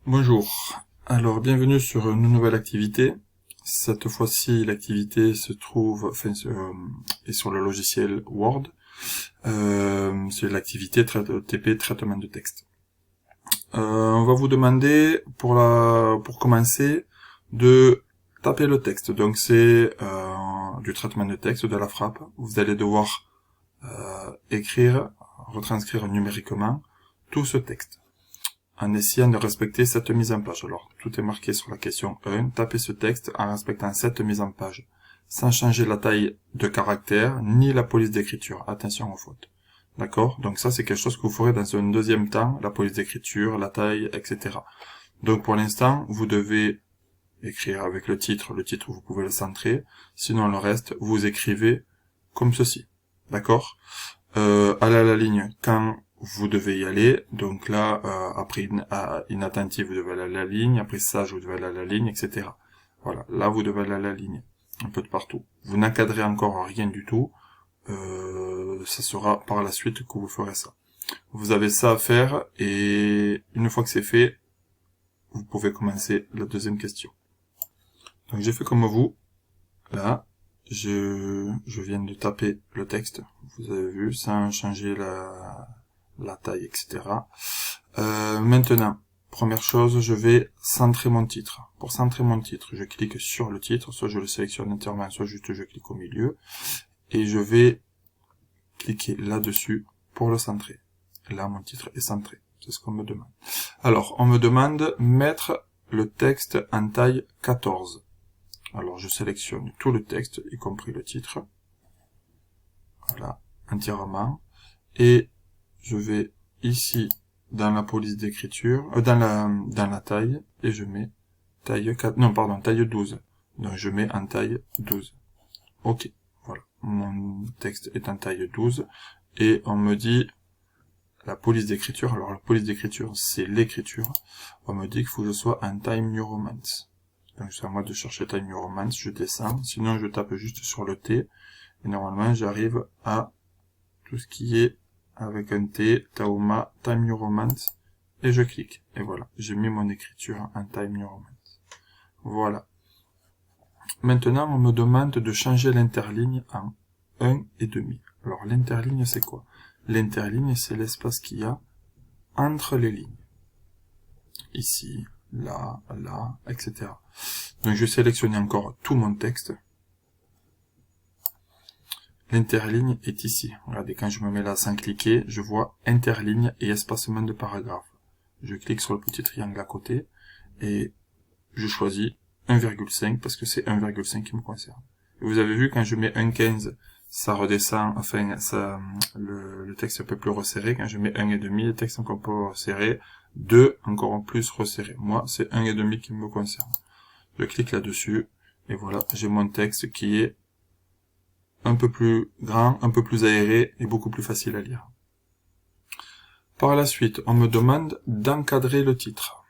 Bonjour, alors bienvenue sur une nouvelle activité. Cette fois-ci l'activité se trouve est sur le logiciel Word. C'est l'activité TP traitement de texte. On va vous demander pour commencer de taper le texte. Donc c'est du traitement de texte, de la frappe. Vous allez devoir retranscrire numériquement tout ce texte, en essayant de respecter cette mise en page. Alors, tout est marqué sur la question 1. Tapez ce texte en respectant cette mise en page, sans changer la taille de caractère, ni la police d'écriture. Attention aux fautes. D'accord? Donc ça, c'est quelque chose que vous ferez dans un deuxième temps, la police d'écriture, la taille, etc. Donc pour l'instant, vous devez écrire avec le titre, vous pouvez le centrer. Sinon, le reste, vous écrivez comme ceci. D'accord? Allez à la ligne quand vous devez y aller, donc là, après inattentif, vous devez aller à la ligne, après sage, vous devez aller à la ligne, etc. Voilà, là, vous devez aller à la ligne, un peu de partout. Vous n'encadrez encore rien du tout, ça sera par la suite que vous ferez ça. Vous avez ça à faire, et une fois que c'est fait, vous pouvez commencer la deuxième question. Donc j'ai fait comme vous, là, je viens de taper le texte, vous avez vu, sans changer la taille, etc. Maintenant, première chose, je vais centrer mon titre. Pour centrer mon titre, je clique sur le titre, soit je le sélectionne entièrement, soit juste je clique au milieu, et je vais cliquer là-dessus pour le centrer. Là, mon titre est centré, c'est ce qu'on me demande. Alors, on me demande mettre le texte en taille 14. Alors, je sélectionne tout le texte, y compris le titre. Voilà, entièrement. Et je vais ici dans la police d'écriture, dans la taille, et je mets taille 12. Donc je mets en taille 12. Ok, voilà. Mon texte est en taille 12. Et on me dit la police d'écriture. Alors la police d'écriture, c'est l'écriture. On me dit qu'il faut que je sois en Time New Roman. Donc c'est à moi de chercher Time New Roman, je descends. Sinon je tape juste sur le T. Et normalement j'arrive à tout ce qui est avec un T, Taoma, Time New Romance, et je clique. Et voilà, j'ai mis mon écriture en Time New Romance. Voilà. Maintenant, on me demande de changer l'interligne en 1,5. Alors, l'interligne, c'est quoi? L'interligne, c'est l'espace qu'il y a entre les lignes. Ici, là, etc. Donc, je sélectionne encore tout mon texte. L'interligne est ici. Regardez, quand je me mets là sans cliquer, je vois interligne et espacement de paragraphe. Je clique sur le petit triangle à côté et je choisis 1,5 parce que c'est 1,5 qui me concerne. Et vous avez vu, quand je mets 1,15, ça redescend, enfin, le texte est un peu plus resserré. Quand je mets 1,5, le texte est encore plus resserré. 2, encore plus resserré. Moi, c'est 1,5 qui me concerne. Je clique là-dessus et voilà, j'ai mon texte qui est un peu plus grand, un peu plus aéré et beaucoup plus facile à lire. Par la suite, on me demande d'encadrer le titre.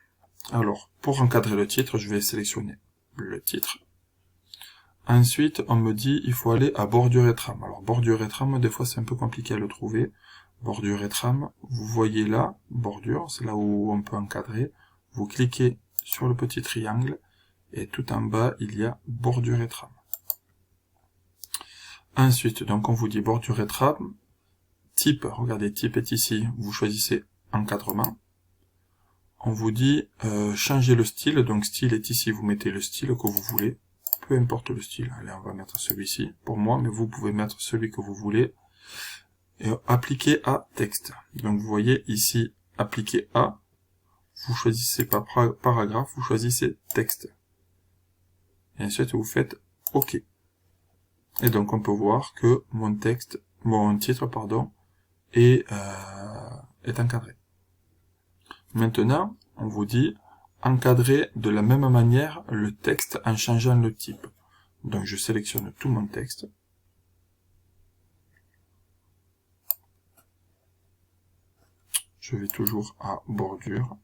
Alors, pour encadrer le titre, je vais sélectionner le titre. Ensuite, on me dit il faut aller à bordure et trame. Alors, bordure et trame, des fois c'est un peu compliqué à le trouver. Bordure et trame, vous voyez là, bordure, c'est là où on peut encadrer. Vous cliquez sur le petit triangle et tout en bas, il y a bordure et trame. Ensuite, donc on vous dit bordure et trame, type, regardez, type est ici, vous choisissez encadrement. On vous dit changer le style, donc style est ici, vous mettez le style que vous voulez, peu importe le style. Allez, on va mettre celui-ci pour moi, mais vous pouvez mettre celui que vous voulez. Et appliquer à texte. Donc vous voyez ici, appliquer à, vous choisissez pas paragraphe, vous choisissez texte. Et ensuite vous faites OK. Et donc on peut voir que mon titre, est encadré. Maintenant, on vous dit encadrer de la même manière le texte en changeant le type. Donc je sélectionne tout mon texte. Je vais toujours à bordure,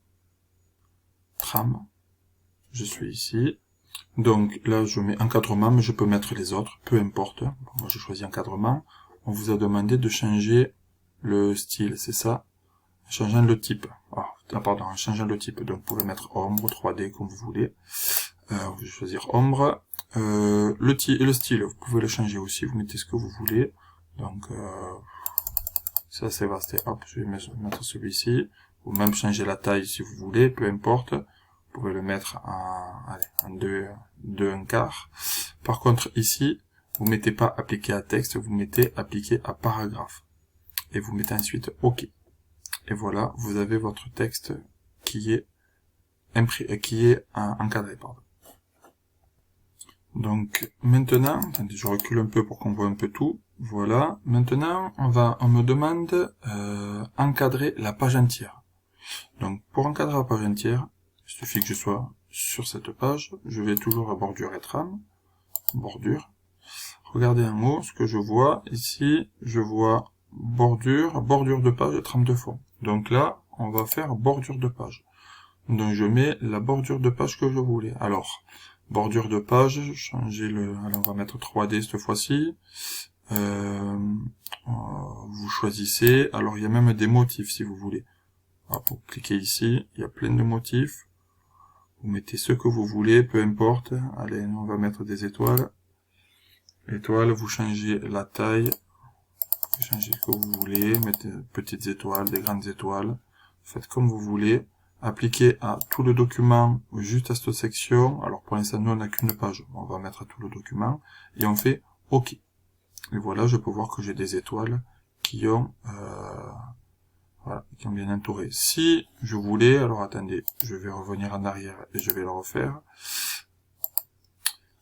trame. Je suis ici. Donc là, je mets encadrement, mais je peux mettre les autres, peu importe. Moi, je choisis encadrement. On vous a demandé de changer le style, c'est ça, changeant le type. pardon, en changeant le type. Donc, vous pouvez mettre ombre, 3D, comme vous voulez. Vous pouvez choisir ombre. Le style, vous pouvez le changer aussi, vous mettez ce que vous voulez. Donc, c'est assez vaste. Et hop, je vais mettre celui-ci. Ou même changer la taille si vous voulez, peu importe. Vous pouvez le mettre en 2/4. Par contre, ici, vous mettez pas appliquer à texte, vous mettez appliquer à paragraphe. Et vous mettez ensuite OK. Et voilà, vous avez votre texte qui est encadré, pardon. Donc, maintenant, attendez, je recule un peu pour qu'on voit un peu tout. Voilà. Maintenant, on me demande, encadrer la page entière. Donc, pour encadrer la page entière, il suffit que je sois sur cette page. Je vais toujours à bordure et trame. Bordure. Regardez en haut, ce que je vois. Ici, je vois bordure de page et trame de fond. Donc là, on va faire bordure de page. Donc, je mets la bordure de page que je voulais. Alors, bordure de page, changer alors on va mettre 3D cette fois-ci. Vous choisissez. Alors, il y a même des motifs si vous voulez. Hop, vous cliquez ici, il y a plein de motifs. Vous mettez ce que vous voulez, peu importe. Allez, on va mettre des étoiles. Étoiles, vous changez la taille. Vous changez ce que vous voulez. Mettez des petites étoiles, des grandes étoiles. Faites comme vous voulez. Appliquez à tout le document, juste à cette section. Alors pour l'instant, nous on n'a qu'une page. On va mettre à tout le document. Et on fait OK. Et voilà, je peux voir que j'ai des étoiles qui ont... voilà, qui ont bien entouré. Si je voulais, alors attendez, je vais revenir en arrière et je vais le refaire.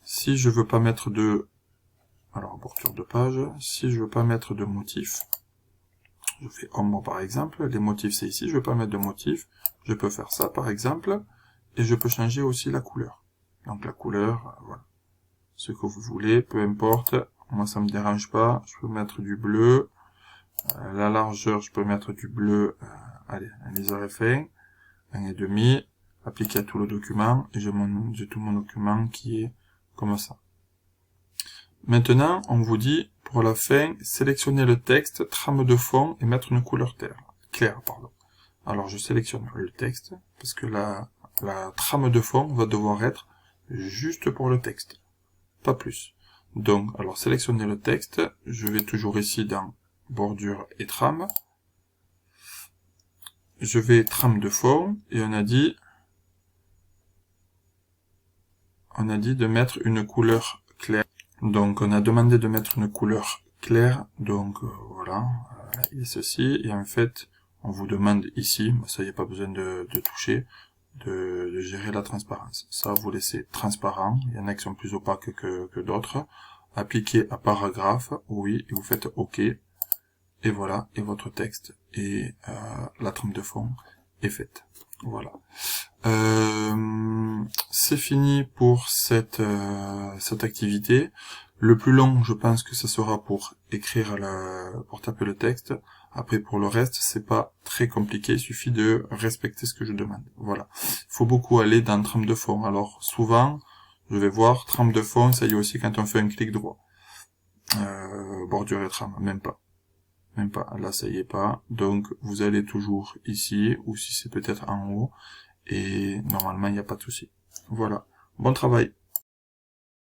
Si je veux pas mettre de, alors bordure de page, si je veux pas mettre de motif, je fais ombre par exemple, les motifs c'est ici, je veux pas mettre de motif, je peux faire ça par exemple, et je peux changer aussi la couleur. Donc la couleur, voilà, ce que vous voulez, peu importe, moi ça me dérange pas, je peux mettre du bleu, la largeur, je peux mettre du bleu, allez, un liseur F1, 1,5, appliquer à tout le document, et j'ai tout mon document qui est comme ça. Maintenant, on vous dit, pour la fin, sélectionnez le texte, trame de fond, et mettre une couleur claire, pardon. Alors, je sélectionne le texte, parce que la trame de fond va devoir être juste pour le texte, pas plus. Donc, alors, sélectionnez le texte, je vais toujours ici dans bordure et trame. Je vais trame de fond, et on a dit de mettre une couleur claire. Donc, on a demandé de mettre une couleur claire, donc voilà, et ceci, et en fait, on vous demande ici, ça y a pas besoin de toucher, de gérer la transparence. Ça, vous laissez transparent, il y en a qui sont plus opaques que d'autres. Appliquez à paragraphe, oui, et vous faites OK, et voilà, et votre texte, et la trame de fond est faite. Voilà. C'est fini pour cette activité. Le plus long, je pense que ce sera pour écrire pour taper le texte. Après, pour le reste, c'est pas très compliqué. Il suffit de respecter ce que je demande. Voilà. Il faut beaucoup aller dans trame de fond. Alors, souvent, je vais voir trame de fond, ça y est aussi quand on fait un clic droit. Bordure et trame, même pas. Même pas. Là, ça y est pas. Donc, vous allez toujours ici, ou si c'est peut-être en haut. Et normalement, il n'y a pas de souci. Voilà. Bon travail.